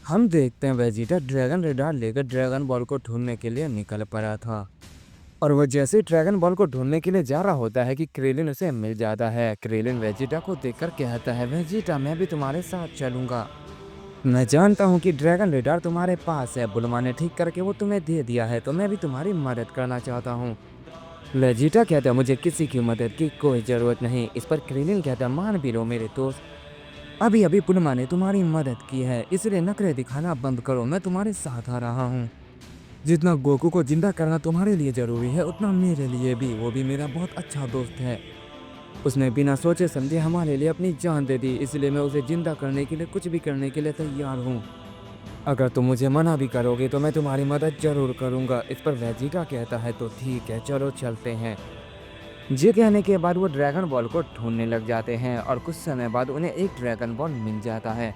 हम देखते हैं वेजिटा ड्रैगन रेडार लेकर ड्रैगन बॉल को ढूंढने के लिए निकल पड़ा था। और वो जैसे ही ड्रैगन बॉल को ढूंढने के लिए जा रहा होता है कि क्रेलिन उसे मिल जाता है। क्रेलिन वेजिटा को देखकर कहता है, वेजिटा मैं भी तुम्हारे साथ चलूंगा। मैं जानता हूँ कि ड्रैगन रेडार तुम्हारे पास है, बुलमा ने ठीक करके वो तुम्हें दे दिया है, तो मैं भी तुम्हारी मदद करना चाहता हूँ। वेजिटा कहता है, मुझे किसी की मदद की कोई ज़रूरत नहीं। इस पर क्रेलिन कहता है, मान भी लो मेरे दोस्त, अभी अभी बुलमा ने तुम्हारी मदद की है, इसलिए नखरे दिखाना बंद करो, मैं तुम्हारे साथ आ रहा हूँ। जितना गोकू को जिंदा करना तुम्हारे लिए जरूरी है उतना मेरे लिए भी, वो भी मेरा बहुत अच्छा दोस्त है। उसने बिना सोचे समझे हमारे लिए अपनी जान दे दी, इसलिए मैं उसे जिंदा करने के लिए कुछ भी करने के लिए तैयार हूँ। अगर तुम मुझे मना भी करोगे तो मैं तुम्हारी मदद जरूर करूँगा। इस पर वेजिटा कहता है, तो ठीक है चलो चलते हैं। ये कहने के बाद वो ड्रैगन बॉल को ढूंढने लग जाते हैं और कुछ समय बाद उन्हें एक ड्रैगन बॉल मिल जाता है।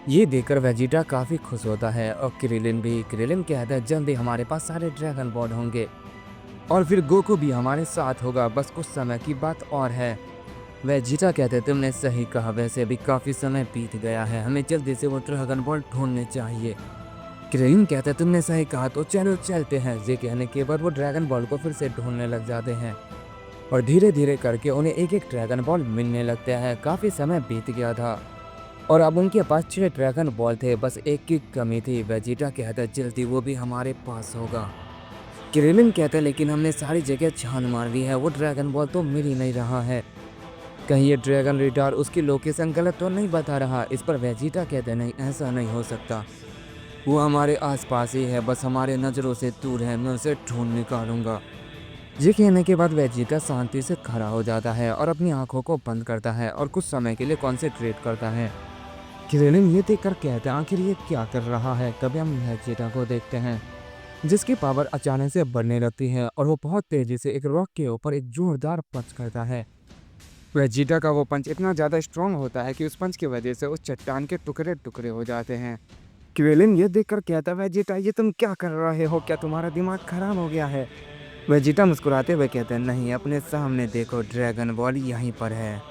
ये देखकर वेजिटा काफ़ी खुश होता है और क्रिलिन भी। क्रिलिन कहता है, जल्दी हमारे पास सारे ड्रैगन बॉल होंगे और फिर गोकू भी हमारे साथ होगा, बस कुछ समय की बात और है। वेजिटा कहते हैं, तुमने सही कहा, वैसे अभी काफ़ी समय बीत गया है, हमें जल्दी से वो ड्रैगन बॉल ढूंढने चाहिए। क्रिलिन कहते हैं, तुमने सही कहा, तो चलो चलते हैं। ये कहने के बाद वो ड्रैगन बॉल को फिर से ढूंढने लग जाते हैं और धीरे धीरे करके उन्हें एक एक ड्रैगन बॉल मिलने लगता है। काफ़ी समय बीत गया था और अब उनके पास 6 ड्रैगन बॉल थे, बस एक की कमी थी। वेजिटा कहता है, जल्दी वो भी हमारे पास होगा। क्रिलिन कहता है, लेकिन हमने सारी जगह छान मार ली है, वो ड्रैगन बॉल तो मिल ही नहीं रहा है, कहीं ये ड्रैगन रेडार उसकी लोकेशन गलत तो नहीं बता रहा। इस पर वेजिटा कहते हैं, नहीं ऐसा नहीं हो सकता, वो हमारे आसपास ही है, बस हमारे नज़रों से दूर है, मैं उसे ढूंढ निकालूंगा। ये कहने के बाद वेजिटा शांति से खड़ा हो जाता है और अपनी आंखों को बंद करता है और कुछ समय के लिए कॉन्सेंट्रेट करता है। क्रेलिन ये देखकर कहता है, आखिर ये क्या कर रहा है। तभी हम वेजिटा को देखते हैं जिसकी पावर अचानक से बढ़ने लगती है और वो बहुत तेजी से एक रॉक के ऊपर एक जोरदार पंच करता है। वेजिटा का वो पंच इतना ज़्यादा स्ट्रांग होता है कि उस पंच की वजह से उस चट्टान के टुकड़े टुकड़े हो जाते हैं। क्रेलिन ये देखकर कहता है, वेजिटा ये तुम क्या कर रहे हो, क्या तुम्हारा दिमाग खराब हो गया है। वेजिटा मुस्कुराते हुए कहते हैं, नहीं, अपने सामने देखो, ड्रैगन बॉल यहीं पर है।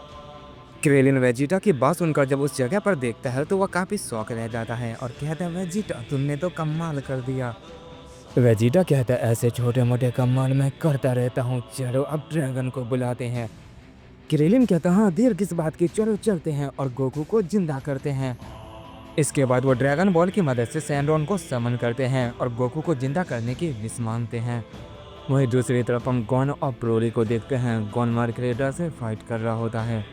क्रेलिन वेजिटा की बात सुनकर जब उस जगह पर देखता है तो वह काफ़ी शौक रह जाता है और कहता है, वेजिटा तुमने तो कमाल कर दिया। वेजिटा कहता है, ऐसे छोटे मोटे कमाल मैं करता रहता हूँ, चलो अब ड्रैगन को बुलाते हैं। क्रेलिन कहता है, हाँ देर किस बात की, चलो चलते हैं और गोकू को जिंदा करते हैं। इसके बाद वो ड्रैगन बॉल की मदद से सैंडरॉन को समन करते हैं और गोकू को जिंदा करने की विश मांगते हैं। वहीं दूसरी तरफ हम गॉन और ब्रोली को देखते हैं। गॉन मार्गरेटा से फाइट कर रहा होता है।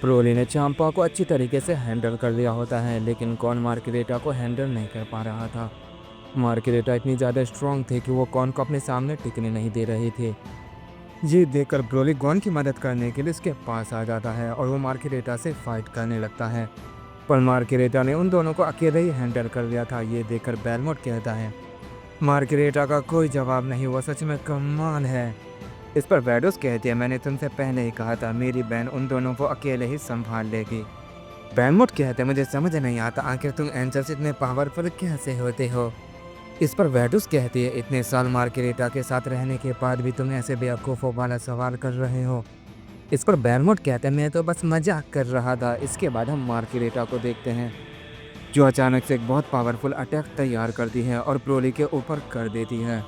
ब्रोली ने चांपा को अच्छी तरीके से हैंडल कर लिया होता है, लेकिन गॉन मार्गरेटा को हैंडल नहीं कर पा रहा था। मार्गरेटा इतनी ज़्यादा स्ट्रांग थी कि वो गॉन को अपने सामने टिकने नहीं दे रही थी। ये देखकर ब्रोली गॉन की मदद करने के लिए उसके पास आ जाता है और वो मार्गरेटा से फाइट करने लगता है, पर मार्गरेटा ने उन दोनों को अकेले ही हैंडल कर लिया था। ये देखकर बेलमोट कहता है, मार्गरेटा का कोई जवाब नहीं, वो सच में कमाल है। इस पर वैडोस कहती है, मैंने तुमसे पहले ही कहा था, मेरी बहन उन दोनों को अकेले ही संभाल लेगी। बेलमोट कहते हैं, मुझे समझ नहीं आता आखिर तुम एंजल्स इतने पावरफुल कैसे होते हो। इस पर वैडोस कहती है, इतने साल मार्गरेटा के साथ रहने के बाद भी तुम ऐसे बेवकूफ़ों वाला सवाल कर रहे हो। इस पर बेलमोट कहते हैं, मैं तो बस मजाक कर रहा था। इसके बाद हम मार्गरेटा को देखते हैं जो अचानक से एक बहुत पावरफुल अटैक तैयार करती है और ब्रोली के ऊपर कर देती है,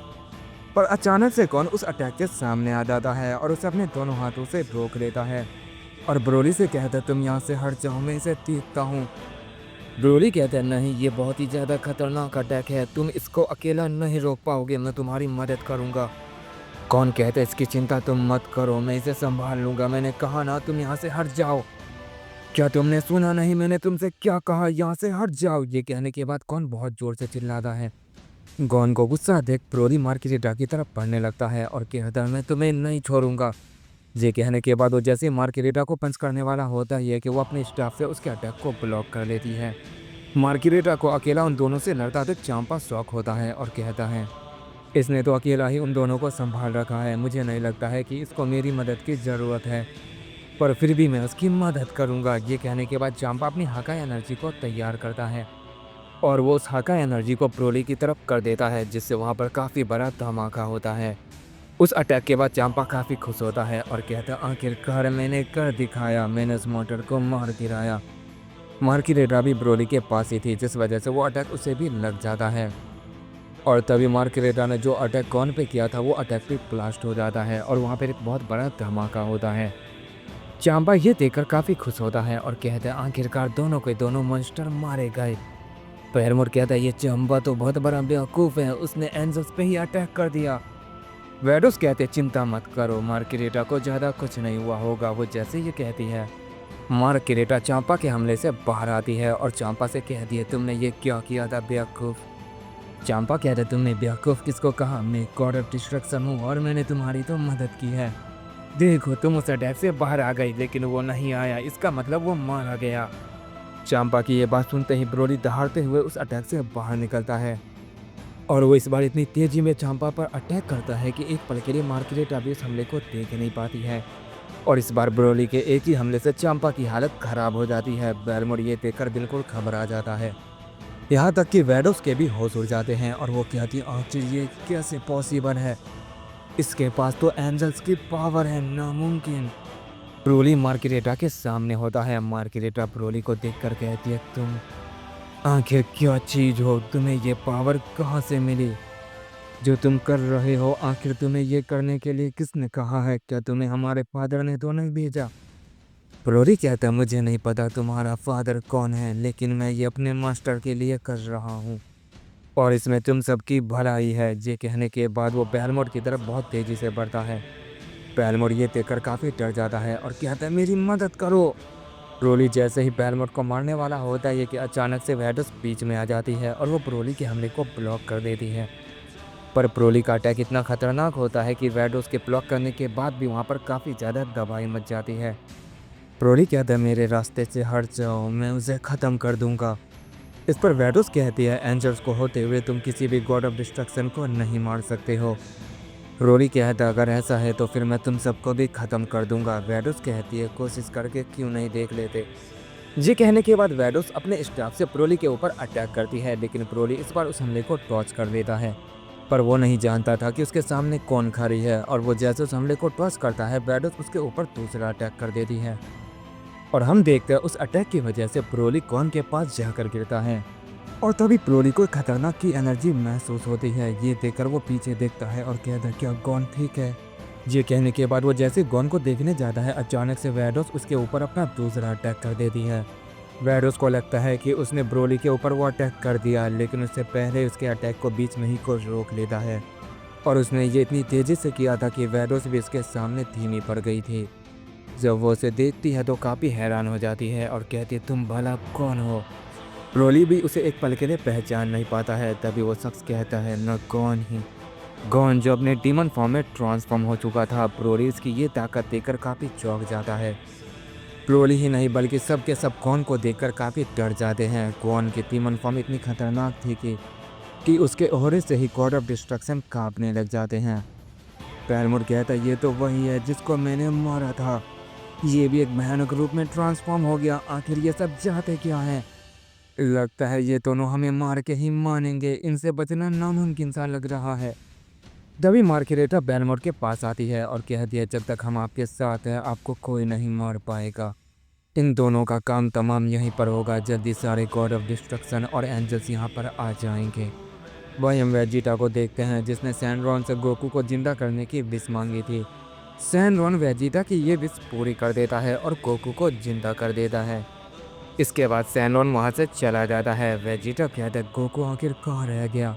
पर अचानक से कौन उस अटैक के सामने आ जाता है और उसे अपने दोनों हाथों से रोक लेता है और ब्रोली से कहता है, तुम यहाँ से हट जाओ, मैं इसे देखता हूँ। ब्रोली कहता है, नहीं, ये बहुत ही ज़्यादा खतरनाक अटैक है, तुम इसको अकेला नहीं रोक पाओगे, मैं तुम्हारी मदद करूँगा। कौन कहता है, इसकी चिंता तुम मत करो, मैं इसे संभाल लूँगा, मैंने कहा ना तुम यहाँ से हट जाओ। क्या तुमने सुना नहीं, मैंने तुमसे क्या कहा, यहाँ से हट जाओ। ये कहने के बाद कौन बहुत जोर से चिल्लाता है। गॉन को गुस्सा देख ब्रोली मार्गरेटा की तरफ बढ़ने लगता है और कहता है, मैं तुम्हें नहीं छोड़ूंगा। ये कहने के बाद वो जैसे मार्गरेटा को पंच करने वाला होता है कि वो अपने स्टाफ से उसके अटैक को ब्लॉक कर लेती है। मार्गरेटा को अकेला उन दोनों से लड़ता देख चांपा शॉक होता है और कहता है, इसने तो अकेला ही उन दोनों को संभाल रखा है, मुझे नहीं लगता है कि इसको मेरी मदद की ज़रूरत है, पर फिर भी मैं उसकी मदद करूंगा। ये कहने के बाद चांपा अपनी हाका एनर्जी को तैयार करता है और वो उस हाका एनर्जी को ब्रोली की तरफ कर देता है, जिससे वहाँ पर काफ़ी बड़ा धमाका होता है। उस अटैक के बाद चांपा काफ़ी खुश होता है और कहता है, आखिरकार मैंने कर दिखाया, मैंने उस मोटर को मार गिराया। मार्किरेटा भी ब्रोली के पास ही थी, जिस वजह से वो अटैक उसे भी लग जाता है। और तभी मार्किरेटा ने जो अटैक कौन पे किया था वो अटैक भी ब्लास्ट हो जाता है और वहाँ पर एक बहुत बड़ा धमाका होता है। चांबा ये देखकर काफ़ी खुश होता है और कहता है आखिरकार दोनों के दोनों मॉन्स्टर मारे गए। पैरमोर कहता है ये चांबा तो बहुत बड़ा बेवकूफ़ है, उसने एंजल्स पे ही अटैक कर दिया। वेडोस कहते चिंता मत करो, मार्किरेटा को ज़्यादा कुछ नहीं हुआ होगा। वो जैसे ये कहती है, मार्किरेटा चांपा के हमले से बाहर आती है और चांपा से कहती है तुमने ये क्या किया था बेवकूफ़। चांपा कहते तुमने बेवकूफ़ किसको कहा, मैं गॉड ऑफ डिस्ट्रक्शन हूँ और मैंने तुम्हारी तो मदद की है। देखो तुम उस अटैक से बाहर आ गई लेकिन वो नहीं आया, इसका मतलब वो मारा गया। चांपा की ये बात सुनते ही ब्रोली दहाड़ते हुए उस अटैक से बाहर निकलता है और वो इस बार इतनी तेजी में चांपा पर अटैक करता है कि एक पल के लिए मार्किरेटा भी उस हमले को देख नहीं पाती है। और इस बार ब्रोली के एक ही हमले से चांपा की हालत खराब हो जाती है। बेलमोर ये देखकर बिल्कुल घबरा जाता है, यहाँ तक कि वेडोस के भी होश उड़ जाते हैं और वो कहती आखिर ये कैसे पॉसिबल है, इसके पास तो एंजल्स की पावर है, नामुमकिन। ब्रोली मार्किरेटा के सामने होता है। मार्किरेटा ब्रोली को देखकर कहती है तुम आखिर क्या चीज़ हो, तुम्हें ये पावर कहाँ से मिली जो तुम कर रहे हो, आखिर तुम्हें ये करने के लिए किसने कहा है, क्या तुम्हें हमारे फादर ने तो नहीं भेजा। ब्रोली कहता मुझे नहीं पता तुम्हारा फादर कौन है, लेकिन मैं ये अपने मास्टर के लिए कर रहा हूँ और इसमें तुम सबकी भलाई है। ये कहने के बाद वो बेलमोर की तरफ बहुत तेज़ी से बढ़ता है। बेलमोर ये देखकर काफ़ी डर जाता है और कहता है मेरी मदद करो। ब्रोली जैसे ही बेलमोर को मारने वाला होता है कि अचानक से वेडोस बीच में आ जाती है और वो ब्रोली के हमले को ब्लॉक कर देती है। पर ब्रोली का अटैक इतना खतरनाक होता है कि वेडोस के ब्लॉक करने के बाद भी वहाँ पर काफ़ी ज़्यादा तबाही मच जाती है। ब्रोली कहता है मेरे रास्ते से हट जाओ, मैं उसे ख़त्म कर दूंगा। इस पर वेडोस कहती है एंजल्स को होते हुए तुम किसी भी गॉड ऑफ डिस्ट्रक्शन को नहीं मार सकते हो। ब्रोली कहता है अगर ऐसा है तो फिर मैं तुम सबको भी ख़त्म कर दूंगा। वेडोस कहती है कोशिश करके क्यों नहीं देख लेते। ये कहने के बाद वेडोस अपने स्टाफ से ब्रोली के ऊपर अटैक करती है, लेकिन ब्रोली इस बार उस हमले को टॉच कर देता है। पर वो नहीं जानता था कि उसके सामने कौन खड़ी है और वो जैसे उस हमले को टॉच करता है वेडोस उसके ऊपर दूसरा अटैक कर देती है और हम देखते हैं उस अटैक की वजह से ब्रोली कॉन के पास जाकर गिरता है और तभी ब्रोली को खतरनाक की एनर्जी महसूस होती है। ये देखकर वो पीछे देखता है और कहता है क्या गॉन ठीक है। ये कहने के बाद वो जैसे गॉन को देखने जाता है अचानक से वेडोस उसके ऊपर अपना दूसरा अटैक कर देती है। वेडोस को लगता है कि उसने ब्रोली के ऊपर वो अटैक कर दिया, लेकिन उससे पहले उसके अटैक को बीच में ही को रोक लेता है और उसने ये इतनी तेज़ी से किया था कि वेडोस भी इसके सामने धीमी पड़ गई थी। जब वो उसे देखती है तो काफ़ी हैरान हो जाती है और कहती है तुम भला कौन हो। ब्रोली भी उसे एक पल के लिए पहचान नहीं पाता है। तभी वो शख्स कहता है न गॉन ही, गॉन जो अपने डीमन फॉर्म में ट्रांसफॉर्म हो चुका था। ब्रोली इसकी ये ताकत देखकर काफ़ी चौंक जाता है। ब्रोली ही नहीं बल्कि सब के सब गॉन को देखकर काफ़ी डर जाते हैं। गॉन की डीमन फॉर्म इतनी खतरनाक थी कि उसके ओहरे से ही गॉड ऑफ डिस्ट्रक्शन कांपने लग जाते हैं। बेलमोर कहता है ये तो वही है जिसको मैंने मारा था, ये भी एक भयानक रूप में ट्रांसफॉर्म हो गया, आखिर ये सब चाहते क्या हैं। लगता है ये दोनों हमें मार के ही मानेंगे, इनसे बचना नामुमकिन सा लग रहा है। तभी मार्किरेटा बेलमोर के पास आती है और कहती है जब तक हम आपके साथ हैं आपको कोई नहीं मार पाएगा। इन दोनों का काम तमाम यहीं पर होगा, जल्दी सारे गॉड ऑफ डिस्ट्रक्शन और एंजल्स यहाँ पर आ जाएंगे। वही हम वेजिटा को देखते हैं जिसने सैनरॉन से गोकू को जिंदा करने की विश मांगी थी। सैनरॉन वेजिटा की ये विश पूरी कर देता है और गोकू को जिंदा कर देता है। इसके बाद सैनरॉन वहाँ से चला जाता है। वेजिटा कहता है गोकू आखिर कहाँ रह गया,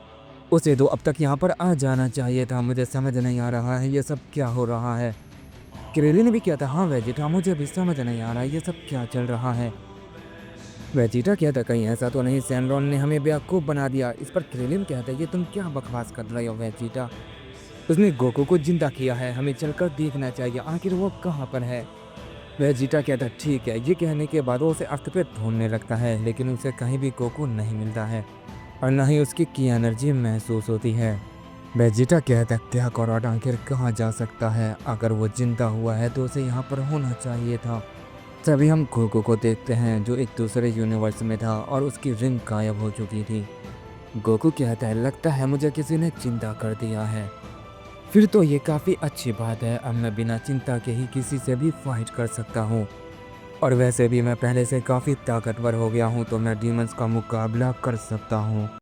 उसे तो अब तक यहाँ पर आ जाना चाहिए था, मुझे समझ नहीं आ रहा है ये सब क्या हो रहा है। क्रेलिन ने भी कहता हाँ वेजिटा मुझे भी समझ नहीं आ रहा है ये सब क्या चल रहा है। वेजिटा कहता कहीं ऐसा तो नहीं सैनरॉन ने हमें बेवकूफ़ बना दिया। इस पर क्रेलिन कहता है ये तुम क्या बकवास कर रहे हो वेजिटा, उसने गोकू को जिंदा किया है, हमें चलकर देखना चाहिए आखिर वो कहाँ पर है। वेजिटा कहता ठीक है। ये कहने के बाद वो उसे अर्थ पे ढूंढने लगता है, लेकिन उसे कहीं भी गोकू नहीं मिलता है और न ही उसकी की एनर्जी महसूस होती है। वेजिटा कहता क्या कॉरड आखिर कहाँ जा सकता है, अगर वो जिंदा हुआ है तो उसे यहाँ पर होना चाहिए था। तभी हम गोकू को देखते हैं जो एक दूसरे यूनिवर्स में था और उसकी रिंग गायब हो चुकी थी। गोकू कहता है लगता है मुझे किसी ने जिंदा कर दिया है, फिर तो ये काफ़ी अच्छी बात है, अब मैं बिना चिंता के ही किसी से भी फाइट कर सकता हूँ। और वैसे भी मैं पहले से काफ़ी ताकतवर हो गया हूँ, तो मैं डीमंस का मुकाबला कर सकता हूँ।